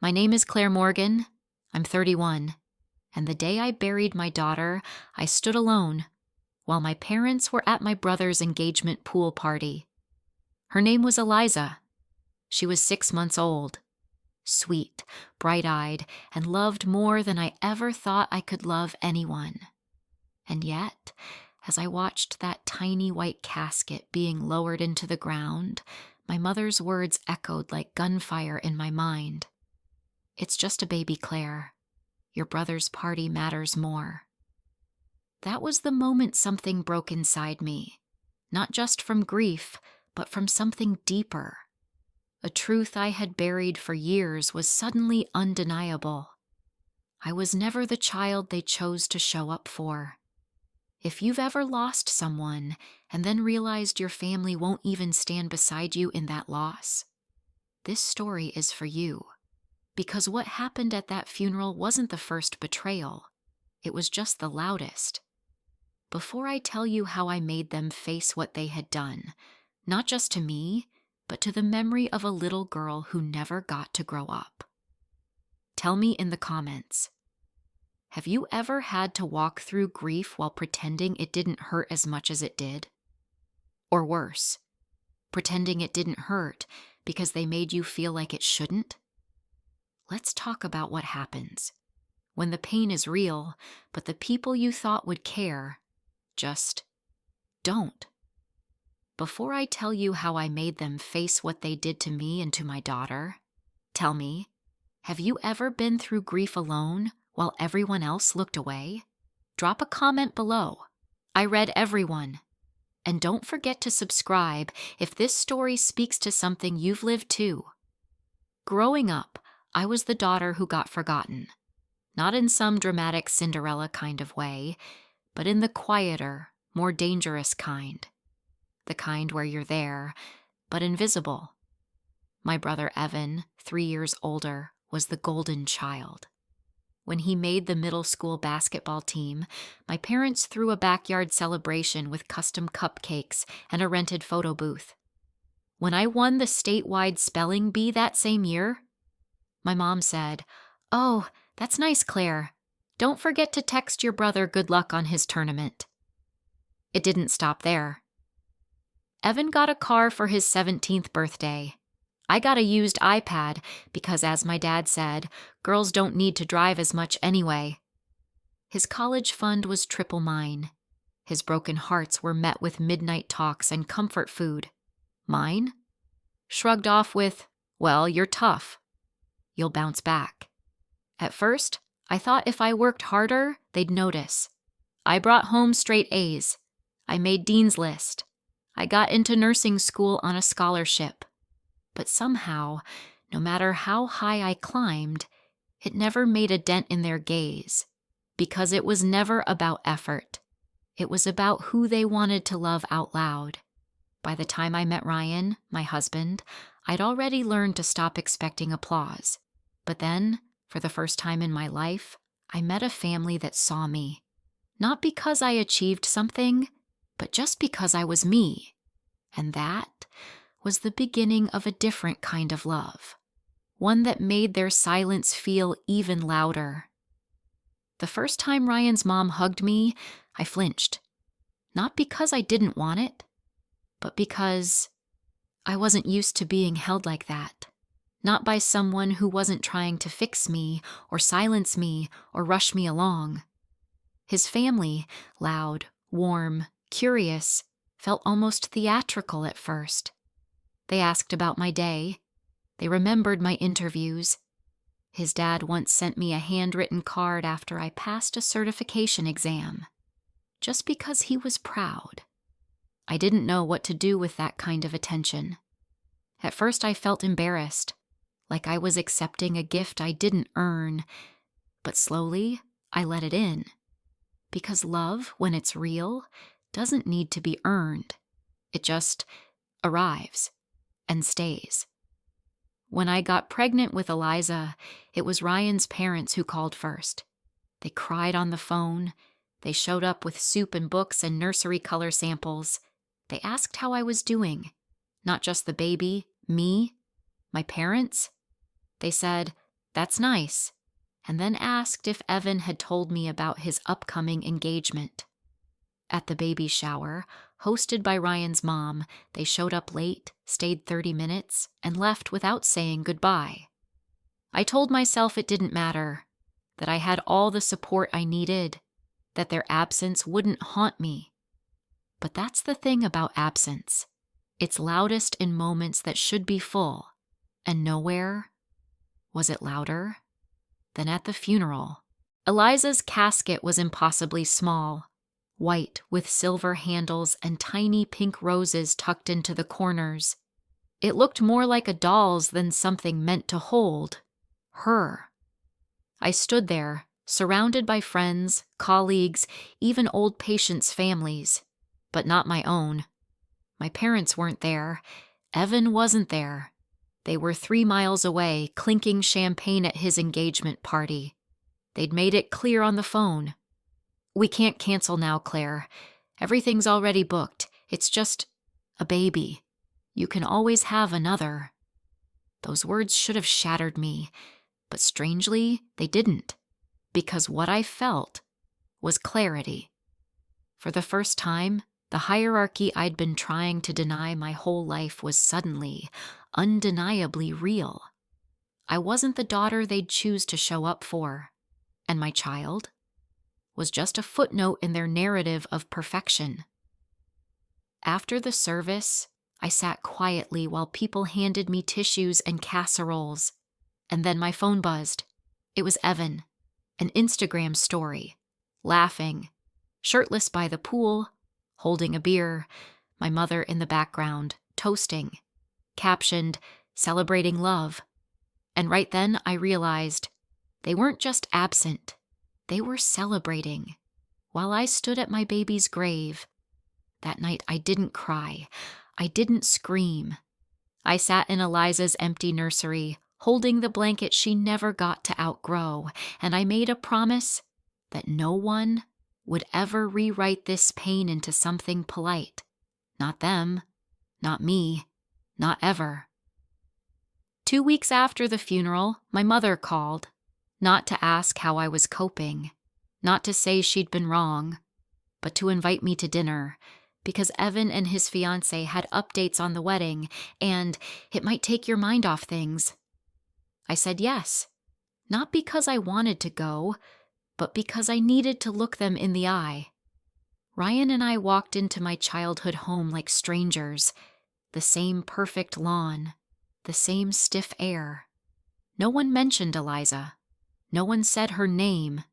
My name is Claire Morgan. I'm 31. And the day I buried my daughter, I stood alone while my parents were at my brother's engagement pool party. Her name was Eliza. She was 6 months old. Sweet, bright-eyed, and loved more than I ever thought I could love anyone. And yet, as I watched that tiny white casket being lowered into the ground, my mother's words echoed like gunfire in my mind. It's just a baby, Claire. Your brother's party matters more. That was the moment something broke inside me, not just from grief, but from something deeper. A truth I had buried for years was suddenly undeniable. I was never the child they chose to show up for. If you've ever lost someone and then realized your family won't even stand beside you in that loss, this story is for you. Because what happened at that funeral wasn't the first betrayal. It was just the loudest. Before I tell you how I made them face what they had done, not just to me, but to the memory of a little girl who never got to grow up. Tell me in the comments, have you ever had to walk through grief while pretending it didn't hurt as much as it did? Or worse, pretending it didn't hurt because they made you feel like it shouldn't? Let's talk about what happens when the pain is real, but the people you thought would care just don't. Before I tell you how I made them face what they did to me and to my daughter, tell me, have you ever been through grief alone while everyone else looked away? Drop a comment below. I read everyone. And don't forget to subscribe if this story speaks to something you've lived too. Growing up, I was the daughter who got forgotten. Not in some dramatic Cinderella kind of way, but in the quieter, more dangerous kind. The kind where you're there, but invisible. My brother Evan, 3 years older, was the golden child. When he made the middle school basketball team, my parents threw a backyard celebration with custom cupcakes and a rented photo booth. When I won the statewide spelling bee that same year, my mom said, "Oh, that's nice, Claire. Don't forget to text your brother good luck on his tournament." It didn't stop there. Evan got a car for his 17th birthday. I got a used iPad because, as my dad said, girls don't need to drive as much anyway. His college fund was triple mine. His broken hearts were met with midnight talks and comfort food. Mine? Shrugged off with, "Well, you're tough. You'll bounce back." At first, I thought if I worked harder, they'd notice. I brought home straight A's. I made Dean's List. I got into nursing school on a scholarship. But somehow, no matter how high I climbed, it never made a dent in their gaze, because it was never about effort. It was about who they wanted to love out loud. By the time I met Ryan, my husband, I'd already learned to stop expecting applause. But then, for the first time in my life, I met a family that saw me. Not because I achieved something, but just because I was me. And that was the beginning of a different kind of love. One that made their silence feel even louder. The first time Ryan's mom hugged me, I flinched. Not because I didn't want it, but because I wasn't used to being held like that. Not by someone who wasn't trying to fix me or silence me or rush me along. His family, loud, warm, curious, felt almost theatrical at first. They asked about my day. They remembered my interviews. His dad once sent me a handwritten card after I passed a certification exam, just because he was proud. I didn't know what to do with that kind of attention. At first I felt embarrassed, like I was accepting a gift I didn't earn, but slowly I let it in. Because love, when it's real, doesn't need to be earned. It just arrives and stays. When I got pregnant with Eliza, it was Ryan's parents who called first. They cried on the phone. They showed up with soup and books and nursery color samples. They asked how I was doing. Not just the baby, me, my parents. They said, "That's nice," and then asked if Evan had told me about his upcoming engagement. At the baby shower, hosted by Ryan's mom, they showed up late, stayed 30 minutes, and left without saying goodbye. I told myself it didn't matter, that I had all the support I needed, that their absence wouldn't haunt me. But that's the thing about absence. It's loudest in moments that should be full, and nowhere was it louder than at the funeral. Eliza's casket was impossibly small, white with silver handles and tiny pink roses tucked into the corners. It looked more like a doll's than something meant to hold her. I stood there, surrounded by friends, colleagues, even old patients' families, but not my own. My parents weren't there. Evan wasn't there. They were 3 miles away, clinking champagne at his engagement party. They'd made it clear on the phone. "We can't cancel now, Claire. Everything's already booked. It's just a baby. You can always have another." Those words should have shattered me, but strangely, they didn't, because what I felt was clarity. For the first time, the hierarchy I'd been trying to deny my whole life was suddenly, undeniably real. I wasn't the daughter they'd choose to show up for, and my child was just a footnote in their narrative of perfection. After the service, I sat quietly while people handed me tissues and casseroles, and then my phone buzzed. It was Evan, an Instagram story, laughing, shirtless by the pool, holding a beer, my mother in the background, toasting, captioned, "Celebrating love." And right then I realized they weren't just absent, they were celebrating. While I stood at my baby's grave, that night I didn't cry, I didn't scream. I sat in Eliza's empty nursery, holding the blanket she never got to outgrow, and I made a promise that no one would ever rewrite this pain into something polite. Not them, not me, not ever. 2 weeks after the funeral, my mother called, not to ask how I was coping, not to say she'd been wrong, but to invite me to dinner, because Evan and his fiancée had updates on the wedding, and it might take your mind off things. I said yes, not because I wanted to go, but because I needed to look them in the eye. Ryan and I walked into my childhood home like strangers, the same perfect lawn, the same stiff air. No one mentioned Eliza. No one said her name.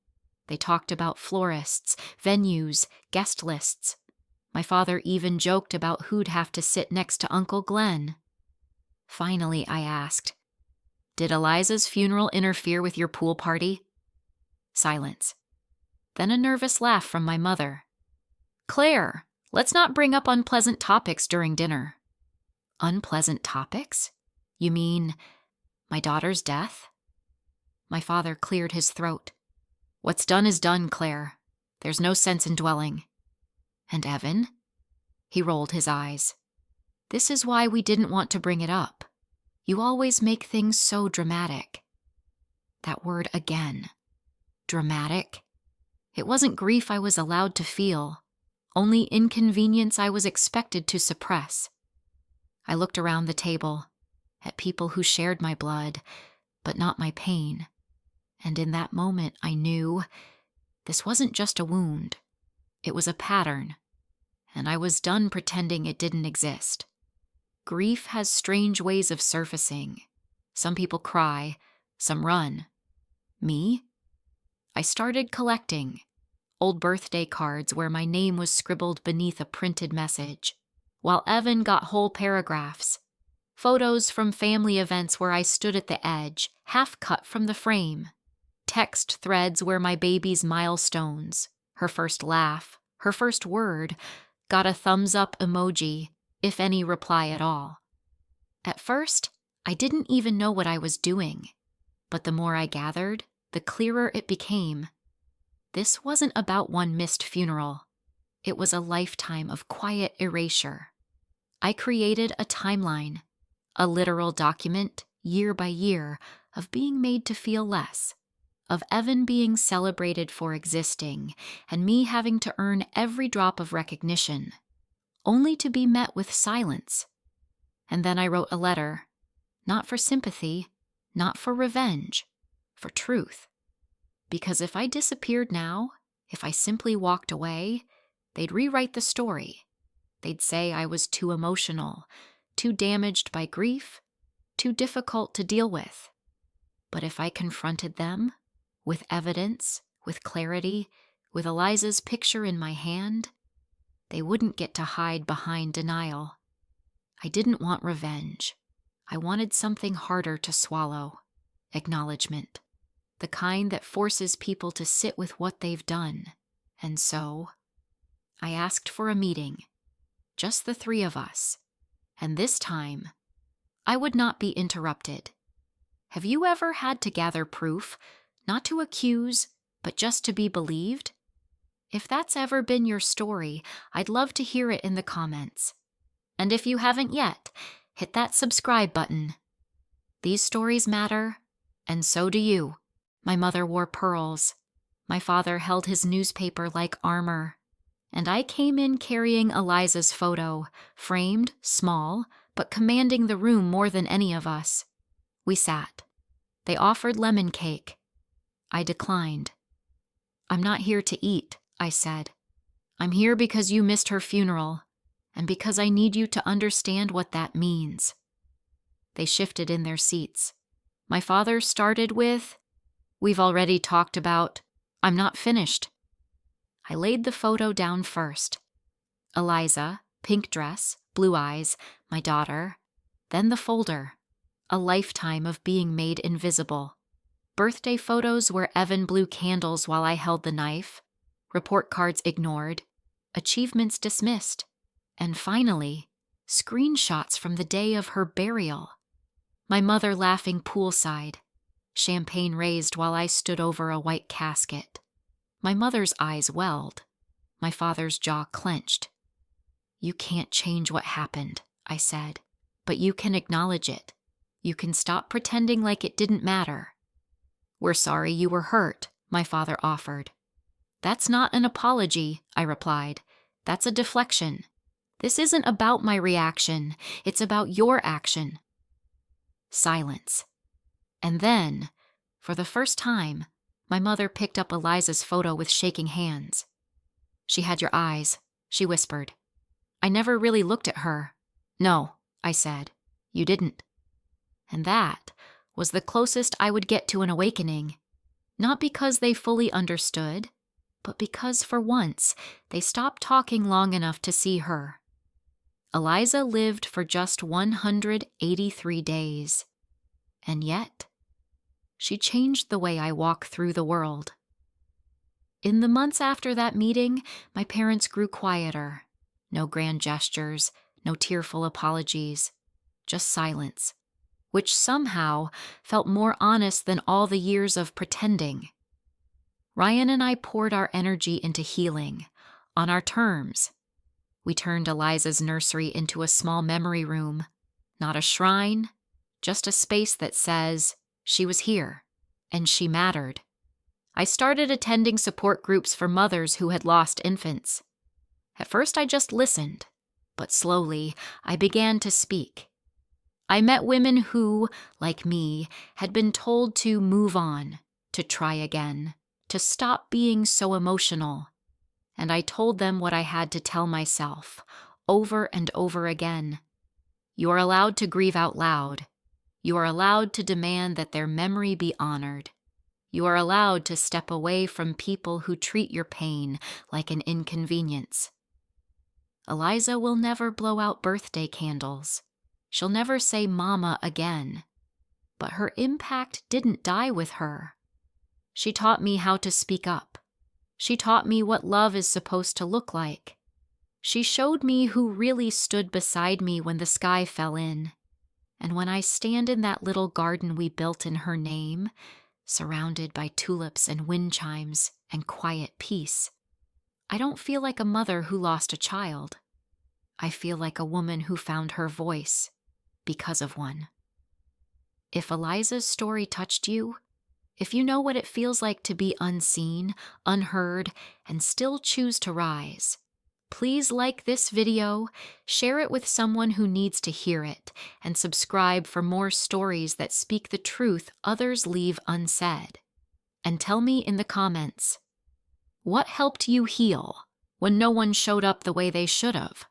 They talked about florists, venues, guest lists. My father even joked about who'd have to sit next to Uncle Glenn. Finally, I asked, "Did Eliza's funeral interfere with your pool party?" Silence. Then a nervous laugh from my mother. "Claire, let's not bring up unpleasant topics during dinner." "Unpleasant topics? You mean my daughter's death?" My father cleared his throat. "What's done is done, Claire. There's no sense in dwelling." "And Evan?" He rolled his eyes. "This is why we didn't want to bring it up. You always make things so dramatic." That word again. Dramatic. It wasn't grief I was allowed to feel, only inconvenience I was expected to suppress. I looked around the table, at people who shared my blood, but not my pain. And in that moment, I knew this wasn't just a wound. It was a pattern, and I was done pretending it didn't exist. Grief has strange ways of surfacing. Some people cry, some run. Me? I started collecting old birthday cards where my name was scribbled beneath a printed message, while Evan got whole paragraphs. Photos from family events where I stood at the edge, half cut from the frame. Text threads where my baby's milestones, her first laugh, her first word, got a thumbs up emoji, if any reply at all. At first, I didn't even know what I was doing, but the more I gathered, the clearer it became. This wasn't about one missed funeral. It was a lifetime of quiet erasure. I created a timeline, a literal document, year by year, of being made to feel less, of Evan being celebrated for existing and me having to earn every drop of recognition, only to be met with silence. And then I wrote a letter, not for sympathy, not for revenge, for truth. Because if I disappeared now, if I simply walked away, they'd rewrite the story. They'd say I was too emotional, too damaged by grief, too difficult to deal with. But if I confronted them, with evidence, with clarity, with Eliza's picture in my hand, they wouldn't get to hide behind denial. I didn't want revenge. I wanted something harder to swallow. Acknowledgment. The kind that forces people to sit with what they've done. And so, I asked for a meeting. Just the three of us. And this time, I would not be interrupted. Have you ever had to gather proof, not to accuse, but just to be believed? If that's ever been your story, I'd love to hear it in the comments. And if you haven't yet, hit that subscribe button. These stories matter, and so do you. My mother wore pearls. My father held his newspaper like armor. And I came in carrying Eliza's photo, framed, small, but commanding the room more than any of us. We sat. They offered lemon cake. I declined. I'm not here to eat, I said. I'm here because you missed her funeral, and because I need you to understand what that means. They shifted in their seats. My father started with, "We've already talked about, I'm not finished." I laid the photo down first. Eliza, pink dress, blue eyes, my daughter. Then the folder. A lifetime of being made invisible. Birthday photos where Evan blew candles while I held the knife. Report cards ignored. Achievements dismissed. And finally, screenshots from the day of her burial. My mother laughing poolside. Champagne raised while I stood over a white casket. My mother's eyes welled. My father's jaw clenched. You can't change what happened, I said, but you can acknowledge it. You can stop pretending like it didn't matter. We're sorry you were hurt, my father offered. That's not an apology, I replied. That's a deflection. This isn't about my reaction. It's about your action. Silence. And then, for the first time, my mother picked up Eliza's photo with shaking hands. She had your eyes, she whispered. I never really looked at her. No, I said. You didn't. And that was the closest I would get to an awakening. Not because they fully understood, but because for once they stopped talking long enough to see her. Eliza lived for just 183 days. And yet, she changed the way I walk through the world. In the months after that meeting, my parents grew quieter. No grand gestures, no tearful apologies, just silence, which somehow felt more honest than all the years of pretending. Ryan and I poured our energy into healing, on our terms. We turned Eliza's nursery into a small memory room, not a shrine, just a space that says, she was here, and she mattered. I started attending support groups for mothers who had lost infants. At first I just listened, but slowly I began to speak. I met women who, like me, had been told to move on, to try again, to stop being so emotional. And I told them what I had to tell myself, over and over again. You are allowed to grieve out loud. You are allowed to demand that their memory be honored. You are allowed to step away from people who treat your pain like an inconvenience. Eliza will never blow out birthday candles. She'll never say mama again. But her impact didn't die with her. She taught me how to speak up. She taught me what love is supposed to look like. She showed me who really stood beside me when the sky fell in. And when I stand in that little garden we built in her name, surrounded by tulips and wind chimes and quiet peace, I don't feel like a mother who lost a child. I feel like a woman who found her voice because of one. If Eliza's story touched you, if you know what it feels like to be unseen, unheard, and still choose to rise, please like this video, share it with someone who needs to hear it, and subscribe for more stories that speak the truth others leave unsaid. And tell me in the comments, what helped you heal when no one showed up the way they should have?